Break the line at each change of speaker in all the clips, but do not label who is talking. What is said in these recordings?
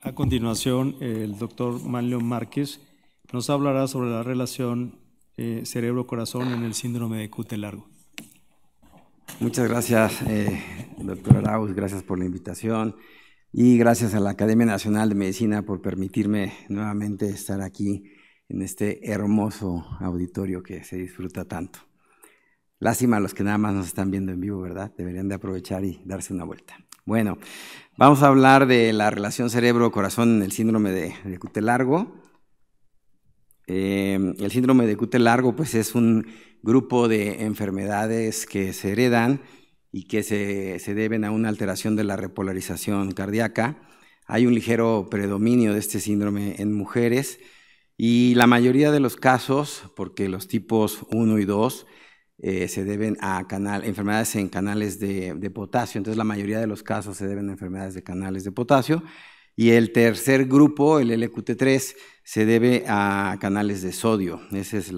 A continuación, el doctor Manlio Márquez nos hablará sobre la relación cerebro-corazón en el síndrome de QT largo.
Muchas gracias, doctor Arauz, gracias por la invitación y gracias a la Academia Nacional de Medicina por permitirme nuevamente estar aquí en este hermoso auditorio que se disfruta tanto. Lástima a los que nada más nos están viendo en vivo, ¿verdad? Deberían de aprovechar y darse una vuelta. Bueno, vamos a hablar de la relación cerebro-corazón en el síndrome de QT largo. El síndrome de QT largo pues, es un grupo de enfermedades que se heredan y que se deben a una alteración de la repolarización cardíaca. Hay un ligero predominio de este síndrome en mujeres y la mayoría de los casos, porque los tipos 1 y 2 se deben a enfermedades en canales de potasio, entonces la mayoría de los casos se deben a enfermedades de canales de potasio, y el tercer grupo, el LQT3, se debe a canales de sodio. Esa es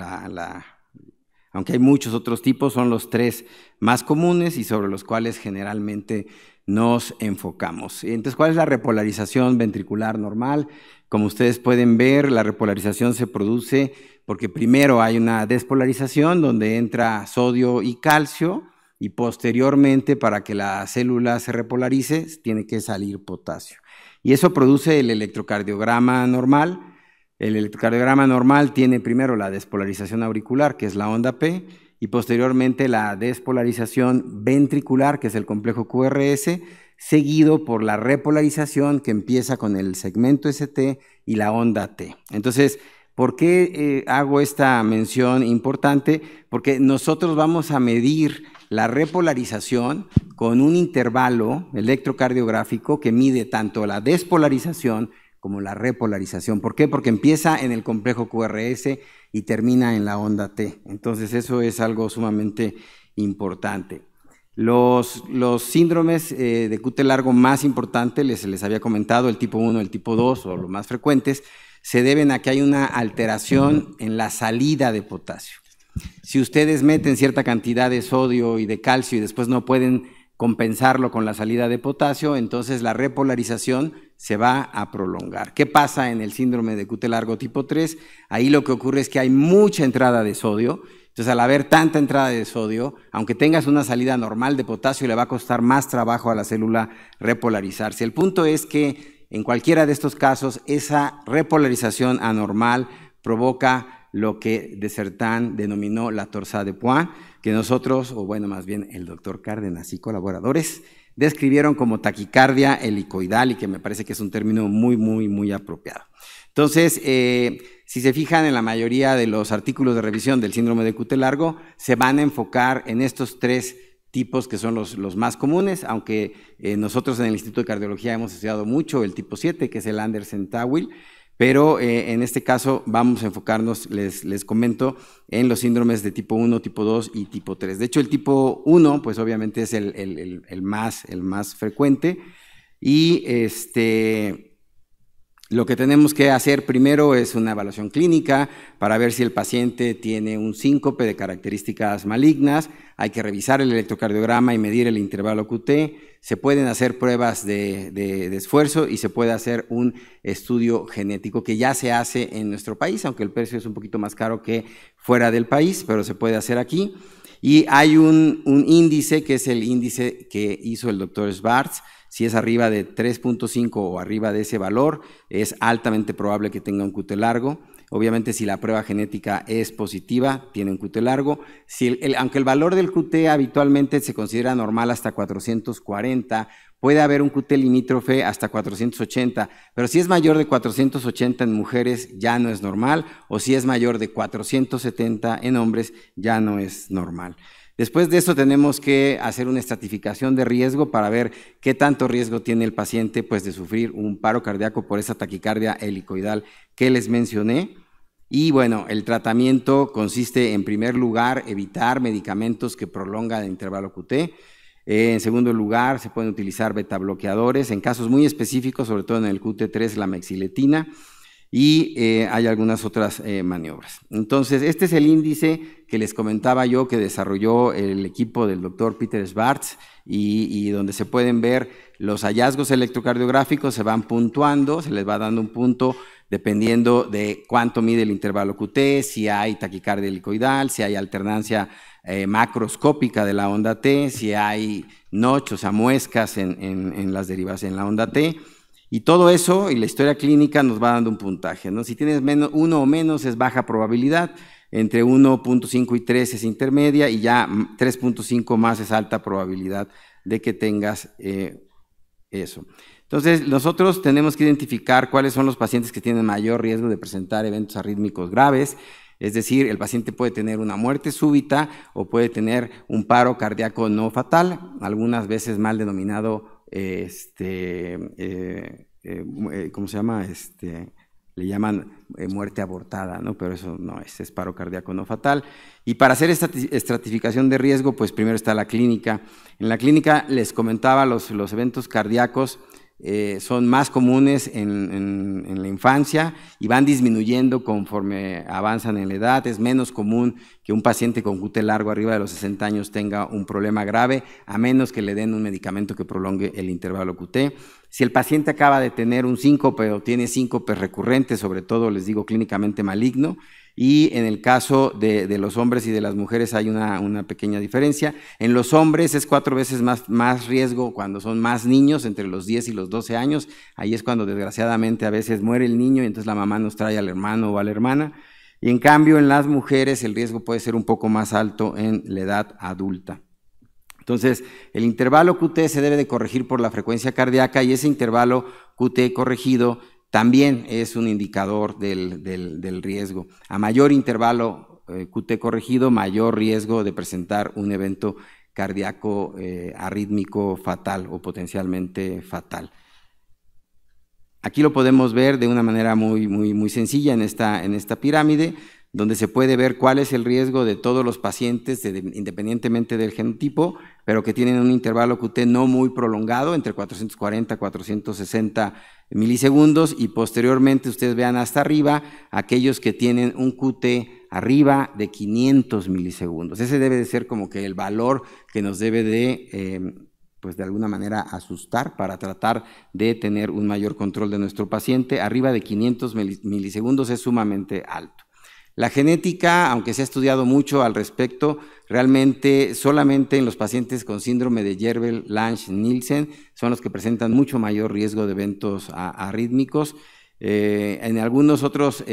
aunque hay muchos otros tipos, son los tres más comunes y sobre los cuales generalmente nos enfocamos. Entonces, ¿cuál es la repolarización ventricular normal? Como ustedes pueden ver, la repolarización se produce porque primero hay una despolarización donde entra sodio y calcio y posteriormente para que la célula se repolarice tiene que salir potasio. Y eso produce el electrocardiograma normal. El electrocardiograma normal tiene primero la despolarización auricular, que es la onda P, y posteriormente la despolarización ventricular, que es el complejo QRS, seguido por la repolarización que empieza con el segmento ST y la onda T. Entonces, ¿por qué hago esta mención importante? Porque nosotros vamos a medir la repolarización con un intervalo electrocardiográfico que mide tanto la despolarización como la repolarización. ¿Por qué? Porque empieza en el complejo QRS y termina en la onda T. Entonces eso es algo sumamente importante. Los síndromes de QT largo más importantes, les había comentado, el tipo 1, el tipo 2 o los más frecuentes, se deben a que hay una alteración en la salida de potasio. Si ustedes meten cierta cantidad de sodio y de calcio y después no pueden compensarlo con la salida de potasio, entonces la repolarización se va a prolongar. ¿Qué pasa en el síndrome de QT largo tipo 3? Ahí lo que ocurre es que hay mucha entrada de sodio, entonces al haber tanta entrada de sodio, aunque tengas una salida normal de potasio, le va a costar más trabajo a la célula repolarizarse. El punto es que en cualquiera de estos casos, esa repolarización anormal provoca lo que Dessertan denominó la torsade de Points, que nosotros, o bueno, más bien el doctor Cárdenas y colaboradores, describieron como taquicardia helicoidal y que me parece que es un término muy apropiado. Entonces, si se fijan en la mayoría de los artículos de revisión del síndrome de QT largo, se van a enfocar en estos tres tipos que son los más comunes, aunque nosotros en el Instituto de Cardiología hemos estudiado mucho el tipo 7, que es el Andersen-Tawil, pero en este caso vamos a enfocarnos, les comento, en los síndromes de tipo 1, tipo 2 y tipo 3. De hecho, el tipo 1, pues obviamente es el más frecuente y lo que tenemos que hacer primero es una evaluación clínica para ver si el paciente tiene un síncope de características malignas. Hay que revisar el electrocardiograma y medir el intervalo QT. Se pueden hacer pruebas de esfuerzo y se puede hacer un estudio genético que ya se hace en nuestro país, aunque el precio es un poquito más caro que fuera del país, pero se puede hacer aquí. Y hay un índice que es el índice que hizo el doctor Schwartz. Si es arriba de 3.5 o arriba de ese valor, es altamente probable que tenga un QT largo. Obviamente, si la prueba genética es positiva, tiene un QT largo. Aunque el valor del QT habitualmente se considera normal hasta 440, puede haber un QT limítrofe hasta 480, pero si es mayor de 480 en mujeres ya no es normal, o si es mayor de 470 en hombres ya no es normal. Después de eso tenemos que hacer una estratificación de riesgo para ver qué tanto riesgo tiene el paciente pues, de sufrir un paro cardíaco por esa taquicardia helicoidal que les mencioné. Y bueno, el tratamiento consiste en primer lugar evitar medicamentos que prolongan el intervalo QT. En segundo lugar, se pueden utilizar betabloqueadores en casos muy específicos, sobre todo en el QT3, la mexiletina. y hay algunas otras maniobras. Entonces, este es el índice que les comentaba yo que desarrolló el equipo del doctor Peter Schwartz y donde se pueden ver los hallazgos electrocardiográficos, se van puntuando, se les va dando un punto dependiendo de cuánto mide el intervalo QT, si hay taquicardia helicoidal, si hay alternancia macroscópica de la onda T, si hay notch, o sea, muescas en las derivas en la onda T. Y todo eso y la historia clínica nos va dando un puntaje, ¿no? Si tienes 1 o menos es baja probabilidad, entre 1.5 y 3 es intermedia y ya 3.5 más es alta probabilidad de que tengas eso. Entonces, nosotros tenemos que identificar cuáles son los pacientes que tienen mayor riesgo de presentar eventos arrítmicos graves, es decir, el paciente puede tener una muerte súbita o puede tener un paro cardíaco no fatal, algunas veces mal denominado ¿cómo se llama? Le llaman muerte abortada, ¿no? Pero eso no es paro cardíaco no fatal. Y para hacer esta estratificación de riesgo, pues primero está la clínica. En la clínica les comentaba los eventos cardíacos son más comunes en la infancia y van disminuyendo conforme avanzan en la edad. Es menos común que un paciente con QT largo arriba de los 60 años tenga un problema grave, a menos que le den un medicamento que prolongue el intervalo QT. Si el paciente acaba de tener un síncope o tiene síncopes recurrentes, sobre todo les digo clínicamente maligno, y en el caso de los hombres y de las mujeres hay una pequeña diferencia. En los hombres es 4 veces más riesgo cuando son más niños, entre los 10 y los 12 años. Ahí es cuando desgraciadamente a veces muere el niño y entonces la mamá nos trae al hermano o a la hermana. Y en cambio en las mujeres el riesgo puede ser un poco más alto en la edad adulta. Entonces, el intervalo QT se debe de corregir por la frecuencia cardíaca y ese intervalo QT corregido también es un indicador del riesgo. A mayor intervalo QT corregido, mayor riesgo de presentar un evento cardíaco arrítmico fatal o potencialmente fatal. Aquí lo podemos ver de una manera muy sencilla en esta pirámide, donde se puede ver cuál es el riesgo de todos los pacientes, independientemente del genotipo, pero que tienen un intervalo QT no muy prolongado, entre 440 y 460 milisegundos, y posteriormente ustedes vean hasta arriba aquellos que tienen un QT arriba de 500 milisegundos. Ese debe de ser como que el valor que nos debe de, pues de alguna manera asustar para tratar de tener un mayor control de nuestro paciente. Arriba de 500 milisegundos es sumamente alto. La genética, aunque se ha estudiado mucho al respecto, realmente solamente en los pacientes con síndrome de Jervell-Lange-Nielsen son los que presentan mucho mayor riesgo de eventos arrítmicos. En algunos otros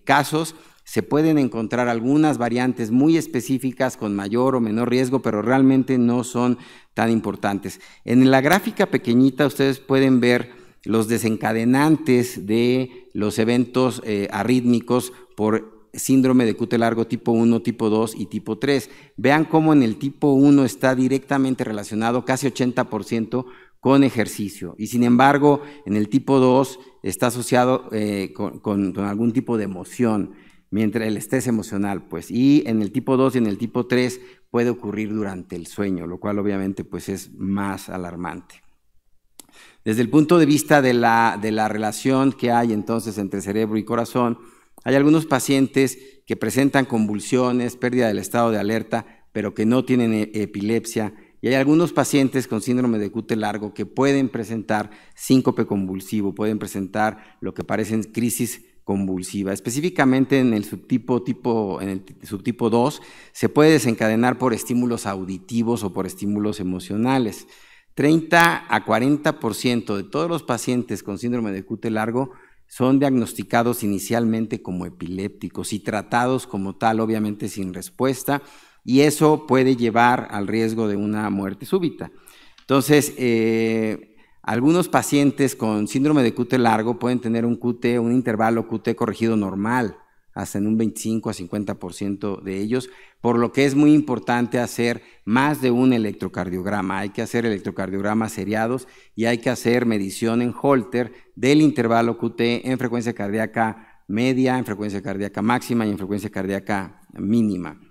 casos se pueden encontrar algunas variantes muy específicas con mayor o menor riesgo, pero realmente no son tan importantes. En la gráfica pequeñita ustedes pueden ver los desencadenantes de los eventos arrítmicos por síndrome de QT largo tipo 1, tipo 2 y tipo 3. Vean cómo en el tipo 1 está directamente relacionado casi 80% con ejercicio y sin embargo en el tipo 2 está asociado con algún tipo de emoción, mientras el estrés emocional, pues, y en el tipo 2 y en el tipo 3 puede ocurrir durante el sueño, lo cual obviamente pues es más alarmante. Desde el punto de vista de la relación que hay entonces entre cerebro y corazón, hay algunos pacientes que presentan convulsiones, pérdida del estado de alerta, pero que no tienen epilepsia, y hay algunos pacientes con síndrome de QT largo que pueden presentar síncope convulsivo, pueden presentar lo que parecen crisis convulsiva. Específicamente en el subtipo 2 se puede desencadenar por estímulos auditivos o por estímulos emocionales. 30 a 40% de todos los pacientes con síndrome de QT largo son diagnosticados inicialmente como epilépticos y tratados como tal, obviamente sin respuesta, y eso puede llevar al riesgo de una muerte súbita. Entonces, algunos pacientes con síndrome de QT largo pueden tener un intervalo QT corregido normal, hasta en un 25 a 50% de ellos, por lo que es muy importante hacer más de un electrocardiograma. Hay que hacer electrocardiogramas seriados y hay que hacer medición en Holter del intervalo QT en frecuencia cardíaca media, en frecuencia cardíaca máxima y en frecuencia cardíaca mínima.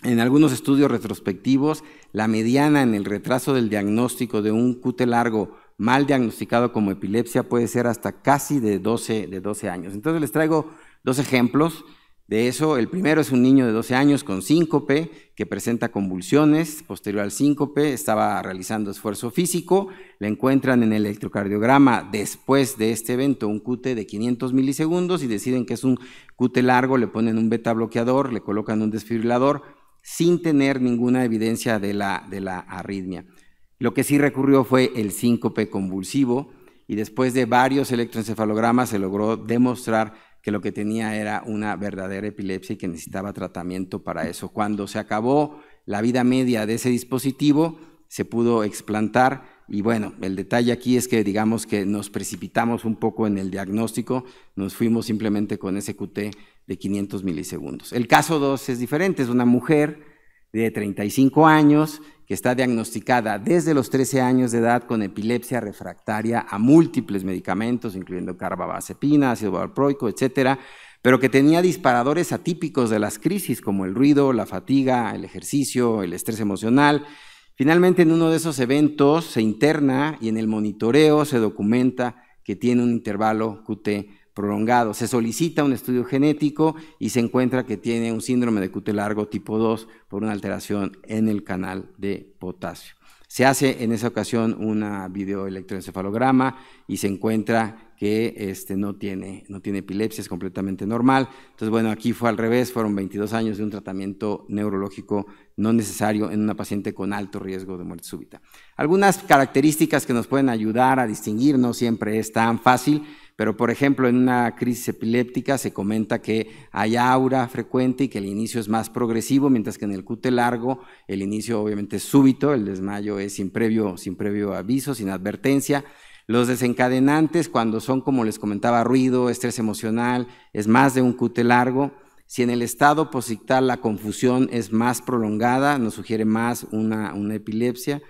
En algunos estudios retrospectivos, la mediana en el retraso del diagnóstico de un QT largo mal diagnosticado como epilepsia puede ser hasta casi de 12 años. Entonces les traigo dos ejemplos de eso. El primero es un niño de 12 años con síncope que presenta convulsiones. Posterior al síncope estaba realizando esfuerzo físico, le encuentran en el electrocardiograma después de este evento un QT de 500 milisegundos y deciden que es un QT largo, le ponen un beta bloqueador, le colocan un desfibrilador sin tener ninguna evidencia de la arritmia. Lo que sí recurrió fue el síncope convulsivo y después de varios electroencefalogramas se logró demostrar que lo que tenía era una verdadera epilepsia y que necesitaba tratamiento para eso. Cuando se acabó la vida media de ese dispositivo, se pudo explantar y bueno, el detalle aquí es que digamos que nos precipitamos un poco en el diagnóstico, nos fuimos simplemente con ese QT de 500 milisegundos. El caso 2 es diferente, es una mujer de 35 años que está diagnosticada desde los 13 años de edad con epilepsia refractaria a múltiples medicamentos, incluyendo carbamazepina, ácido valproico, etcétera, pero que tenía disparadores atípicos de las crisis como el ruido, la fatiga, el ejercicio, el estrés emocional. Finalmente, en uno de esos eventos se interna y en el monitoreo se documenta que tiene un intervalo QT prolongado. Se solicita un estudio genético y se encuentra que tiene un síndrome de QT largo tipo 2 por una alteración en el canal de potasio. Se hace en esa ocasión una videoelectroencefalograma y se encuentra que no tiene epilepsia, es completamente normal. Entonces, bueno, aquí fue al revés, fueron 22 años de un tratamiento neurológico no necesario en una paciente con alto riesgo de muerte súbita. Algunas características que nos pueden ayudar a distinguir, no siempre es tan fácil, pero por ejemplo en una crisis epiléptica se comenta que hay aura frecuente y que el inicio es más progresivo, mientras que en el QT largo el inicio obviamente es súbito, el desmayo es sin previo aviso, sin advertencia. Los desencadenantes, cuando son, como les comentaba, ruido, estrés emocional, es más de un QT largo. Si en el estado posictal la confusión es más prolongada, nos sugiere más una epilepsia.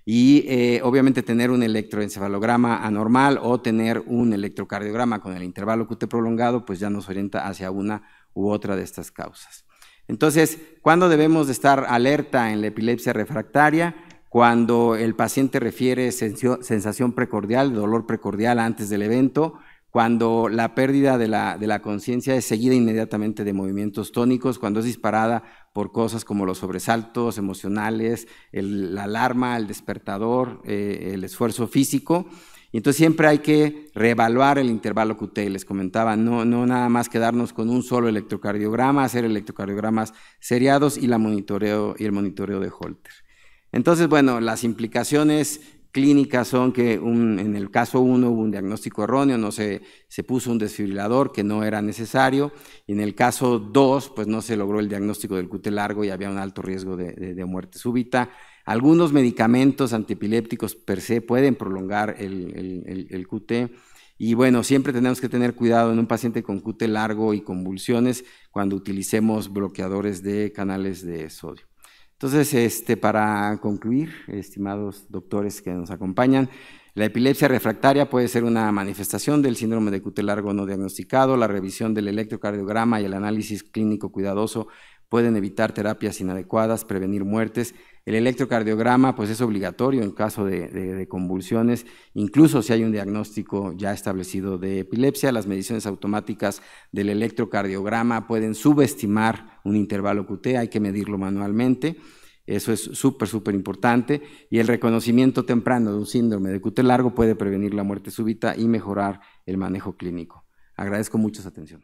Y obviamente tener un electroencefalograma anormal o tener un electrocardiograma con el intervalo QT prolongado, pues ya nos orienta hacia una u otra de estas causas. Entonces, ¿cuándo debemos de estar alerta en la epilepsia refractaria? Cuando el paciente refiere sensación precordial, dolor precordial antes del evento, cuando la pérdida de la conciencia es seguida inmediatamente de movimientos tónicos, cuando es disparada por cosas como los sobresaltos emocionales, la alarma, el despertador, el esfuerzo físico. Y entonces siempre hay que reevaluar el intervalo QT, les comentaba, no nada más quedarnos con un solo electrocardiograma, hacer electrocardiogramas seriados y el monitoreo de Holter. Entonces, bueno, las implicaciones clínicas son que en el caso 1 hubo un diagnóstico erróneo, se puso un desfibrilador que no era necesario, y en el caso 2 pues no se logró el diagnóstico del QT largo y había un alto riesgo de muerte súbita. Algunos medicamentos antiepilépticos per se pueden prolongar el QT, y bueno, siempre tenemos que tener cuidado en un paciente con QT largo y convulsiones cuando utilicemos bloqueadores de canales de sodio. Entonces, para concluir, estimados doctores que nos acompañan, la epilepsia refractaria puede ser una manifestación del síndrome de QT largo no diagnosticado. La revisión del electrocardiograma y el análisis clínico cuidadoso pueden evitar terapias inadecuadas, prevenir muertes. El electrocardiograma pues es obligatorio en caso de convulsiones, incluso si hay un diagnóstico ya establecido de epilepsia. Las mediciones automáticas del electrocardiograma pueden subestimar un intervalo QT, hay que medirlo manualmente. Eso es súper importante, y el reconocimiento temprano de un síndrome de QT largo puede prevenir la muerte súbita y mejorar el manejo clínico. Agradezco mucho su atención.